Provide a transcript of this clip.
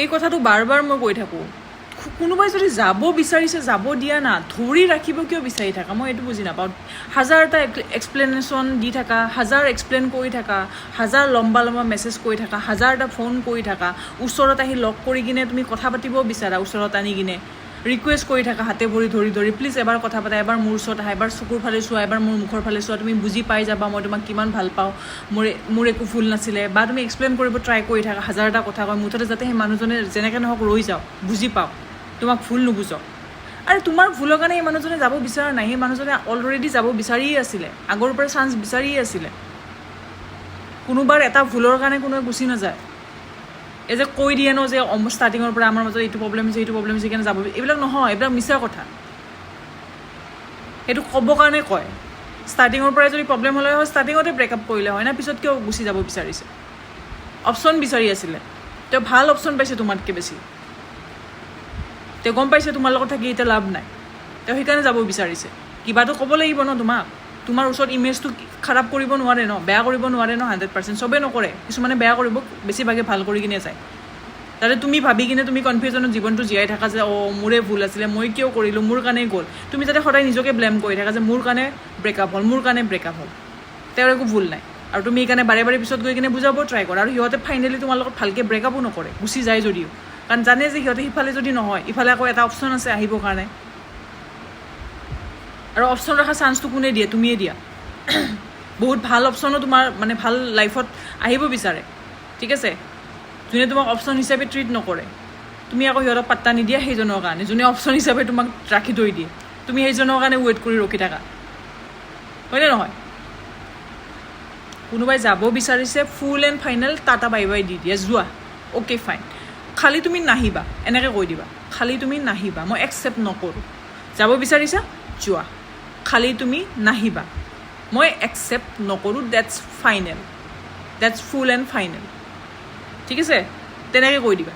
এই কথাটো বাৰ বাৰ মই কৈ থাকোঁ, কোনোবাই যদি যাব বিচাৰিছে যাব দিয়া না, ধৰি ৰাখিব কিয় বিচাৰি থাকা, মই এইটো বুজি নাপাওঁ। হাজাৰটা এক্সপ্লেনেশ্যন দি থাকা, হাজাৰ এক্সপ্লেইন কৰি থাকা, হাজাৰ লম্বা লম্বা মেছেজ কৰি থাকা, হাজাৰটা ফোন কৰি থাকা, ওচৰত আহি লগ কৰি কিনে তুমি কথা পাতিব বিচাৰা, ওচৰত আনি কিনে ৰিকুৱেষ্ট কৰি থাকা হাতে ভৰি ধৰি ধৰি, প্লিজ এবাৰ কথা পাতা, এবাৰ মোৰ ওচৰত আহা, এবাৰ চকুৰ ফালে চোৱা, এবাৰ মোৰ মুখৰ ফালে চোৱা, তুমি বুজি পাই যাবা মই তোমাক কিমান ভাল পাওঁ, মোৰ একো ভুল নাছিলে, বা তুমি এক্সপ্লেইন কৰিব ট্ৰাই কৰি থাকা, হাজাৰটা কথা কয়, মুঠতে যাতে সেই মানুহজনে যেনেকৈ নহওক ৰৈ যাওক, বুজি পাওঁ, তোমাক ভুল নুবুজক। আৰু তোমাৰ ভুলৰ কাৰণে সেই মানুহজনে যাব বিচৰা নাই, সেই মানুহজনে অলৰেডি যাব বিচাৰিয়ে আছিলে, আগৰ পৰা চান্স বিচাৰিয়ে আছিলে। কোনোবাৰ এটা ভুলৰ কাৰণে কোনোৱে গুচি নাযায়। এই যে কৈ দিয়ে ন যে ষ্টাৰ্টিঙৰ পৰা আমাৰ মাজত এইটো প্ৰব্লেম হৈছে, এইটো প্ৰব্লেম হৈছে, সেইকাৰণে যাব, এইবিলাক নহয়, এইবিলাক মিছা কথা। সেইটো ক'ব কাৰণে কয়। ষ্টাৰ্টিঙৰ পৰাই যদি প্ৰব্লেম হ'লে হয়, ষ্টাৰ্টিঙতে ব্ৰেকআপ কৰিলে হয় না, পিছত কিয় গুচি যাব বিচাৰিছে? অপশ্যন বিচাৰি আছিলে, তেওঁ ভাল অপশ্যন পাইছে তোমাতকৈ বেছি। তেওঁ গম পাইছে তোমাৰ লগত থাকি এতিয়া লাভ নাই, তেওঁ সেইকাৰণে যাব বিচাৰিছে। কিবাটো ক'ব লাগিব ন তোমাক, তোমাৰ ওচৰত ইমেজটো খাৰাপ কৰিব নোৱাৰে ন, বেয়া কৰিব নোৱাৰে ন, 100%। চবেই নকৰে, কিছুমানে বেয়া কৰিব, বেছিভাগে ভাল কৰি কিনে যায়। তাতে তুমি ভাবি কিনে তুমি কনফিউজনত জীৱনটো জীয়াই থাকা যে মোৰে ভুল আছিলে, মই কিয় কৰিলোঁ, মোৰ কাৰণেই গ'ল। তুমি যাতে সদায় নিজকে ব্লেম কৰি থাকা যে মোৰ কাৰণে ব্ৰেকআপ হ'ল, মোৰ কাৰণে ব্ৰেকআপ হ'ল, তেওঁৰ একো ভুল নাই। আৰু তুমি সেইকাৰণে বাৰে বাৰে পিছত গৈ কিনে বুজাব ট্ৰাই কৰা, আৰু সিহঁতে ফাইনেলি তোমাৰ লগত ভালকৈ ব্ৰেকআপো নকৰে, গুচি যায় যদিও, কাৰণ জানে যে সিহঁতে সিফালে যদি নহয়, ইফালে আকৌ এটা অপশ্যন আছে আহিবৰ কাৰণে। আৰু অপশ্যন ৰখা চান্সটো কোনে দিয়ে? তুমিয়ে দিয়া। বহুত ভাল অপশ্যনো তোমাৰ মানে ভাল লাইফত আহিব বিচাৰে, ঠিক আছে, যোনে তোমাক অপশ্যন হিচাপে ট্ৰিট নকৰে। তুমি আকৌ সিহঁতক পাত্তা নিদিয়া সেইজনৰ কাৰণে, যোনে অপশ্যন হিচাপে তোমাক ৰাখি থৈ দিয়ে, তুমি সেইজনৰ কাৰণে ৱেইট কৰি ৰখি থাকা, হয়নে নহয়? কোনোবাই যাব বিচাৰিছে, full and final tata bye bye দি দিয়া, যোৱা, অ'কে ফাইন, খালি তুমি নাহিবা, এনেকৈ কৈ দিবা, খালি তুমি নাহিবা, মই একচেপ্ট নকৰোঁ। যাব বিচাৰিছা, যোৱা, খালি তুমি নাহিবা, মই একচেপ্ট নকৰোঁ, that's final, that's full and final, ঠিক আছে? তেনেকৈ কৈ দিবা।